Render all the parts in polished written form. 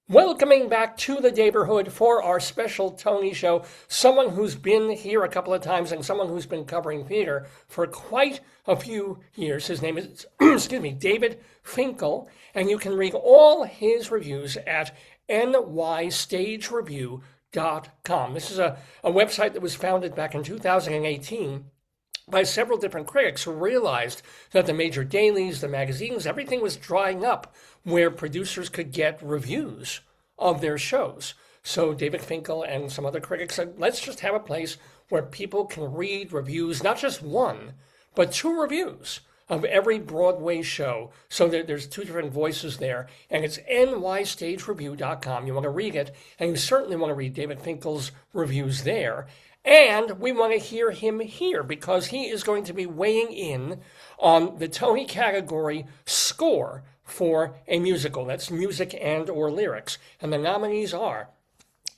Welcoming back to the neighborhood for our special Tony show, someone who's been here a couple of times and someone who's been covering theater for quite a few years. His name is, excuse me, David Finkle, and you can read all his reviews at nystagereview.com. This is a website that was founded back in 2018 by several different critics who realized that the major dailies, the magazines, everything was drying up where producers could get reviews of their shows. So David Finkel and some other critics said, let's just have a place where people can read reviews, not just one, but two reviews of every Broadway show. So there's two different voices there, and it's nystagereview.com. You want to read it, and you certainly want to read David Finkel's reviews there. And we want to hear him here because he is going to be weighing in on the Tony category score for a musical. That's music and or lyrics. And the nominees are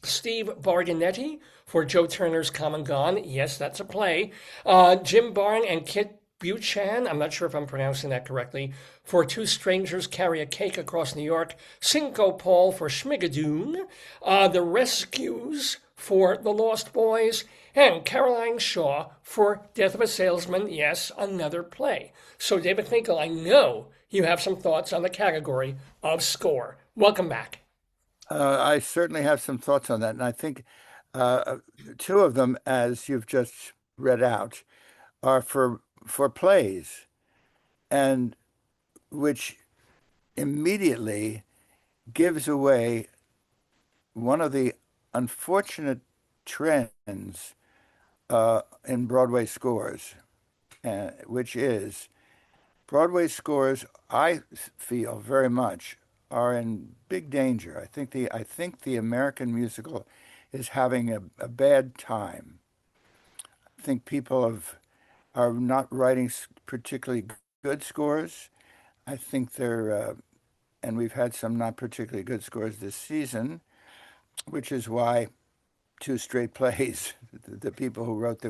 Steve Barganetti for Joe Turner's Come and Gone. Yes, that's a play. Jim Barn and Kit Buchan, I'm not sure if I'm pronouncing that correctly, for Two Strangers Carry a Cake Across New York. Cinco Paul for Schmigadoon. The Rescues for The Lost Boys, and Caroline Shaw for Death of a Salesman. Yes, another play. So, David Finkel, I know you have some thoughts on the category of score. Welcome back. I certainly have some thoughts on that, and I think two of them, as you've just read out, are for plays, and which immediately gives away one of the unfortunate trends in Broadway scores, which is Broadway scores, I feel very much, are in big danger. I think the American musical is having a bad time. I think are not writing particularly good scores. I think and we've had some not particularly good scores this season, which is why two straight plays, the people who wrote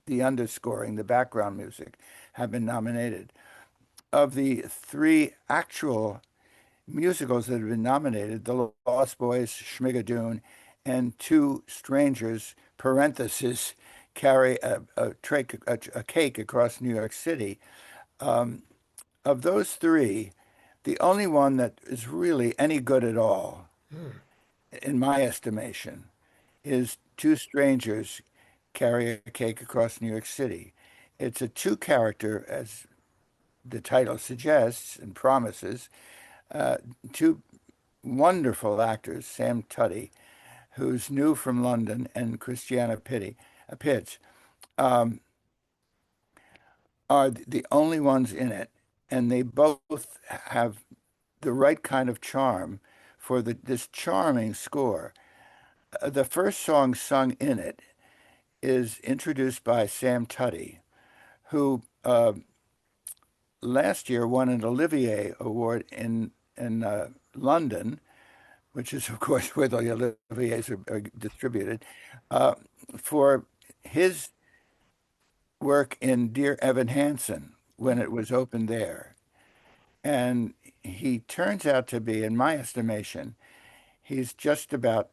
the underscoring, the background music, have been nominated. Of the three actual musicals that have been nominated, The Lost Boys, Schmigadoon, and Two Strangers, parenthesis, carry a cake across New York City. Um, of those three, the only one that is really any good at all, in my estimation, is Two Strangers Carry a Cake Across New York City. It's a two character, as the title suggests and promises, uh, two wonderful actors, Sam Tuddy, who's new from London, and Pitts, um, are the only ones in it, and they both have the right kind of charm for this charming score. The first song sung in it is introduced by Sam Tuddy, who last year won an Olivier Award in London, which is of course where the Oliviers are distributed, uh, for his work in Dear Evan Hansen when it was opened there. And he turns out to be, in my estimation, he's just about,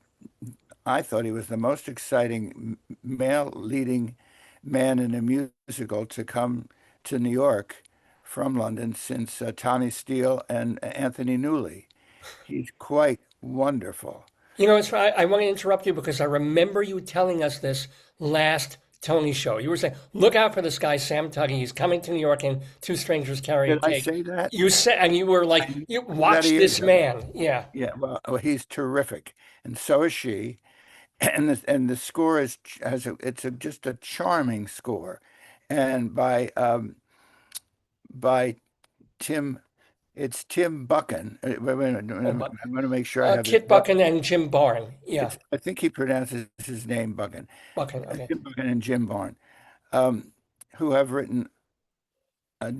I thought he was the most exciting male leading man in a musical to come to New York from London since Tommy Steele and Anthony Newley. He's quite wonderful. You know, I want to interrupt you because I remember you telling us this last Tony show. You were saying, look out for this guy, Sam Tuddy. He's coming to New York and Two Strangers Carry a Did I Cake. say that? You said, and you were like, I you knew that a watch year this ago. man. Yeah. Yeah, well, he's terrific, and so is she. And the score it's just a charming score, and by Tim, it's Tim Buchan. Wait a minute, Oh, I'm going to make sure I have this. Kit Buchan and Jim Barn. Yeah. I think he pronounces his name Buchan. Buchan. Okay. Tim Buchan and Jim Barn, um, who have written a,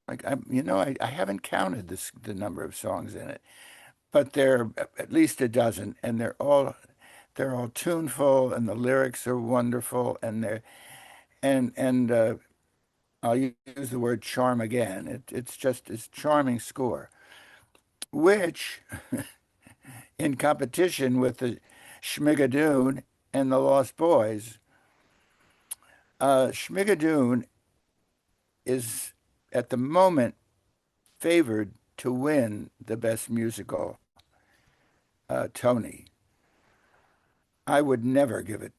I haven't counted the number of songs in it, but there are at least a dozen, and they're all tuneful, and the lyrics are wonderful, and I'll use the word charm again. It's just this charming score, which in competition with the Schmigadoon and the Lost Boys. Schmigadoon is at the moment favored to win the Best Musical Tony. I would never give it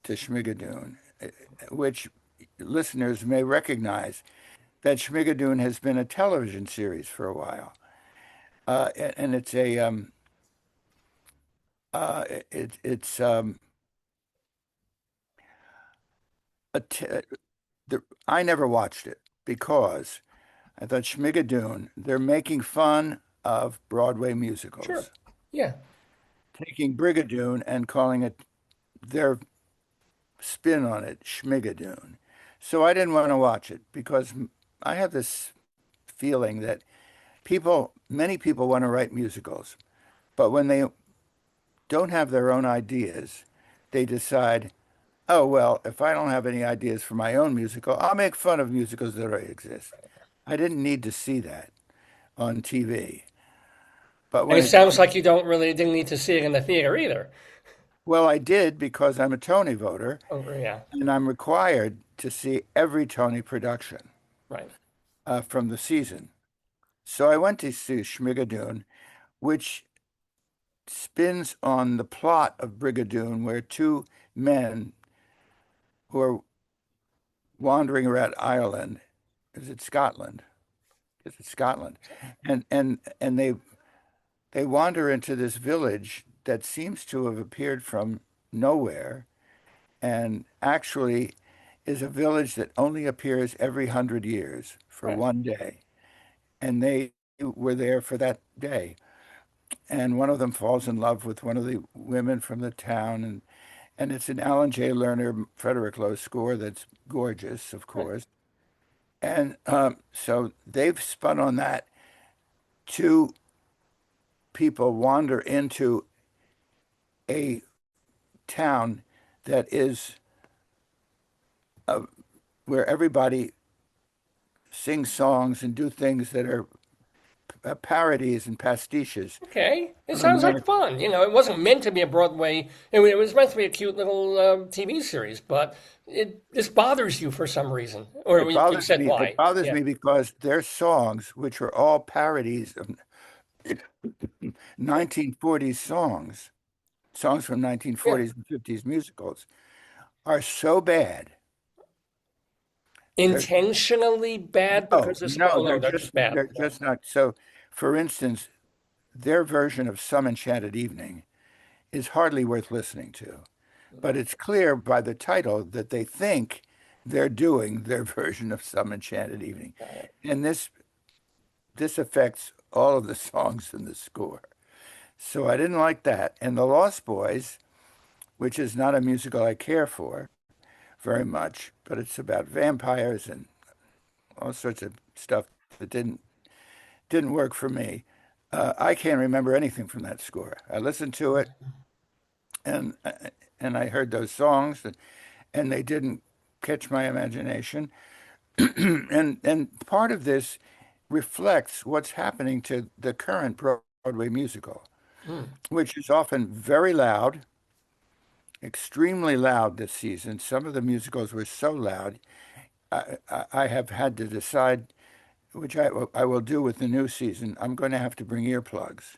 to Schmigadoon, which listeners may recognize that Schmigadoon has been a television series for a while, and it's it's a t the, I never watched it because I thought Schmigadoon, they're making fun of Broadway Sure. musicals, Yeah. taking Brigadoon and calling it their spin on it, Schmigadoon. So I didn't want to watch it because I have this feeling that many people want to write musicals, but when they don't have their own ideas, they decide, oh, well, if I don't have any ideas for my own musical, I'll make fun of musicals that already exist. I didn't need to see that on TV. But And when it it sounds comes, like you don't really didn't need to see it in the theater either. well, I did because I'm a Tony voter Oh, yeah. and I'm required to see every Tony production Right. from the season. So I went to see Schmigadoon, which spins on the plot of Brigadoon, where two men who are wandering around Ireland, is it Scotland? Is it Scotland? And they wander into this village that seems to have appeared from nowhere and actually is a village that only appears every 100 years for Right. one day. And they were there for that day. And one of them falls in love with one of the women from the town. And it's an Alan J. Lerner, Frederick Lowe score that's gorgeous, of Right. course. And so they've spun on that. Two people wander into a town that is where everybody sings songs and do things that are parodies and pastiches Okay. It of sounds like American. fun. It wasn't meant to be a Broadway. It was meant to be a cute little TV series, but this bothers you for some reason, or It you bothers said me. It why? bothers Yeah. me because their songs, which are all parodies of 1940s songs, songs from Yeah. 1940s and 50s musicals, are so bad. They're Intentionally bad because no, oh no, they're just bad. they're just not. So, for instance, their version of Some Enchanted Evening is hardly worth listening to. But it's clear by the title that they think they're doing their version of Some Enchanted Evening. Got it. And this affects all of the songs in the score. So I didn't like that. And The Lost Boys, which is not a musical I care for very much, but it's about vampires and all sorts of stuff that didn't work for me. I can't remember anything from that score. I listened to it and and I heard those songs and they didn't catch my imagination. And part of this reflects what's happening to the current Broadway musical, Hmm. which is often very loud, extremely loud this season. Some of the musicals were so loud, I have had to decide, which I will do with the new season. I'm going to have to bring earplugs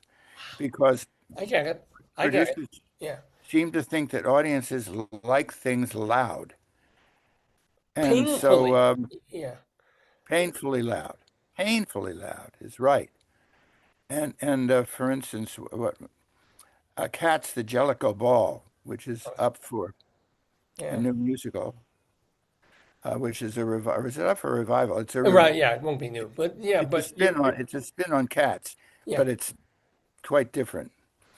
because I get it. I get it. producers Yeah. seem to think that audiences like things loud. And so Painfully. Yeah. painfully loud is right. And for instance, what Cats the Jellicoe Ball, which is up for a Yeah. new musical, which is a revival. Is it up for revival? Right. Yeah. It won't be new, but yeah. But you're It's a spin on Cats, yeah. but it's quite different.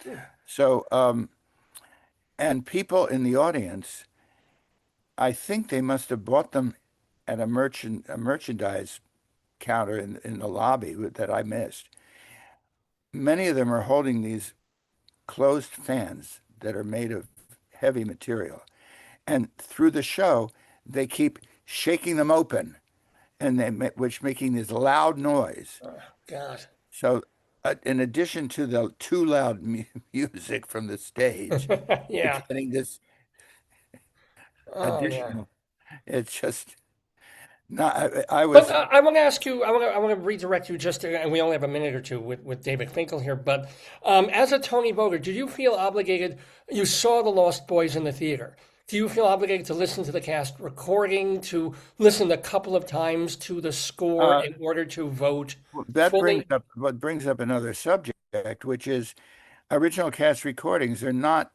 Hmm. So and people in the audience, I think they must have bought them at a merchandise counter in the lobby that I missed. Many of them are holding these closed fans that are made of heavy material. And through the show, they keep shaking them open, which making this loud noise. Oh, God. So in addition to the too loud music from the stage, you're Yeah. getting this Oh, yeah. additional. It's just not. I But was. I want to ask you, I want to redirect you just, and we only have a minute or two with David Finkle here, but as a Tony voter, did you feel obligated? You saw The Lost Boys in the theater. Do you feel obligated to listen to the cast recording, to listen a couple of times to the score Uh, in order to vote that brings fully? up what brings up another subject, which is original cast recordings are not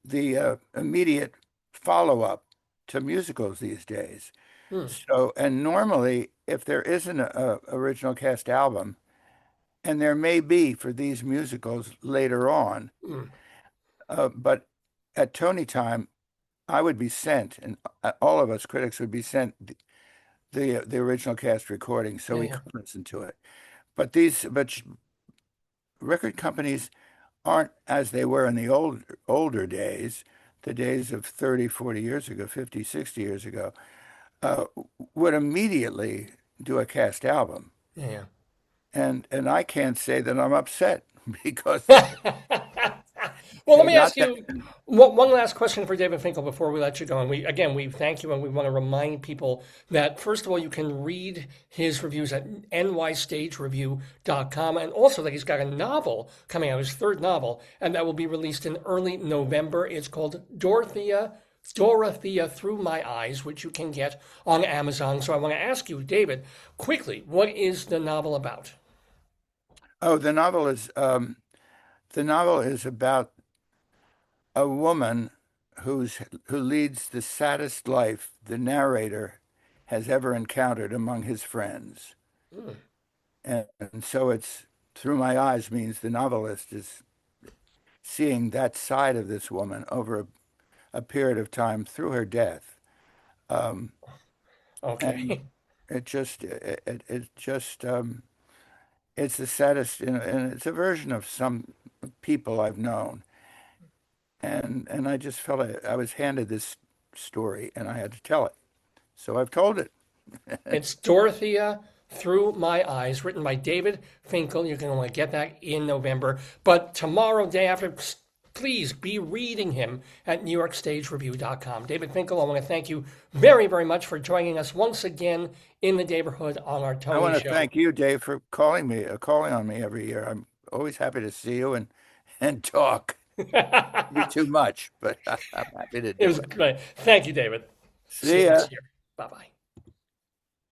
the immediate follow-up to musicals these days. Hmm, So, and normally, if there isn't a original cast album, and there may be for these musicals later on, hmm, but at Tony time, I would be sent, and all of us critics would be sent the original cast recording, so yeah, we yeah, could listen to it. But record companies aren't as they were in the older days, the days of 30, 40 years ago, 50, 60 years ago, uh, would immediately do a cast album. yeah. And I can't say that I'm upset because Yeah. Well, let me not ask that. you one last question for David Finkel before we let you go. And we thank you and we want to remind people that, first of all, you can read his reviews at nystagereview.com, and also that he's got a novel coming out, his third novel, and that will be released in early November. It's called Dorothea Through My Eyes, which you can get on Amazon. So I want to ask you, David, quickly, what is the novel about? Oh, the novel is about a woman who leads the saddest life the narrator has ever encountered among his friends. Hmm, And so it's through my eyes means the novelist is seeing that side of this woman over a period of time through her death. Um, and okay. it just it's the saddest, and it's a version of some people I've known. And I just felt I was handed this story and I had to tell it. So I've told it. It's Dorothea Through My Eyes, written by David Finkle. You can only get that in November. But tomorrow, day after, please be reading him at NewYorkStageReview.com. David Finkle, I want to thank you very, very much for joining us once again in the neighborhood on our I Tony want to Show. thank you, Dave, for calling on me every year. I'm always happy to see you and talk. You It too much, but I'm happy to do was it. great. Thank you, David. See See you ya. next year. Bye bye.